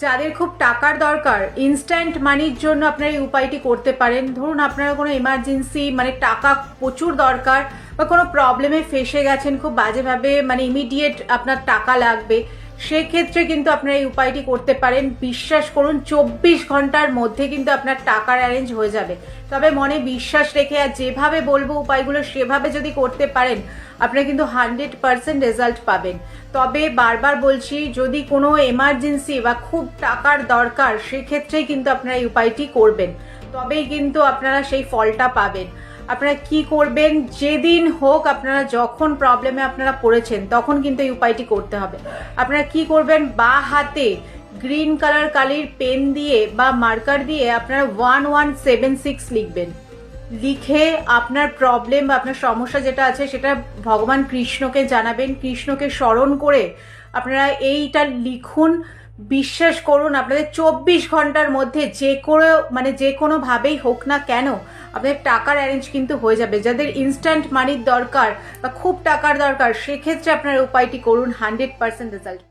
যাদের খুব টাকার দরকার ইনস্ট্যান্ট মানির জন্য আপনারা এই উপায়টি করতে পারেন। ধরুন আপনারা কোনো এমার্জেন্সি মানে টাকা প্রচুর দরকার বা কোনো প্রবলেমে ফেসে গেছেন, খুব বাজেভাবে মানে ইমিডিয়েট আপনার টাকা লাগবে, সেক্ষেত্রে কিন্তু আপনারা এই উপায়টি করতে পারেন। বিশ্বাস করুন 24 ঘন্টার মধ্যে কিন্তু আপনার টাকার অ্যারেঞ্জ হয়ে যাবে। তবে মনে বিশ্বাস রেখে আর যেভাবে বলবো উপায়গুলো সেভাবে যদি করতে পারেন আপনারা কিন্তু 100% রেজাল্ট পাবেন। তবে বারবার বলছি, যদি কোনো এমার্জেন্সি বা খুব টাকার দরকার সেক্ষেত্রেই কিন্তু আপনারা এই উপায়টি করবেন, তবেই কিন্তু আপনারা সেই ফলটা পাবেন। আপনারা কি করবেন, যেদিন হোক আপনারা যখন প্রবলেমে আপনারা পড়েছেন তখন কিন্তু এই উপায়টি করতে হবে। আপনারা কি করবেন, বা হাতে গ্রিন কালার কালির পেন দিয়ে বা মার্কার দিয়ে আপনারা 1176 লিখবেন। লিখে আপনার প্রবলেম বা আপনার সমস্যা যেটা আছে সেটা ভগবান কৃষ্ণকে জানাবেন। কৃষ্ণকে স্মরণ করে আপনারা এইটা লিখুন। বিশ্বাস করুন আপনাদের 24 ঘন্টার মধ্যে যে কোনোভাবেই হোক না কেন আপনাদের টাকার অ্যারেঞ্জ কিন্তু হয়ে যাবে। যাদের ইনস্ট্যান্ট মানির দরকার বা খুব টাকার দরকার সেক্ষেত্রে আপনারা উপায়টি করুন, 100% রেজাল্ট।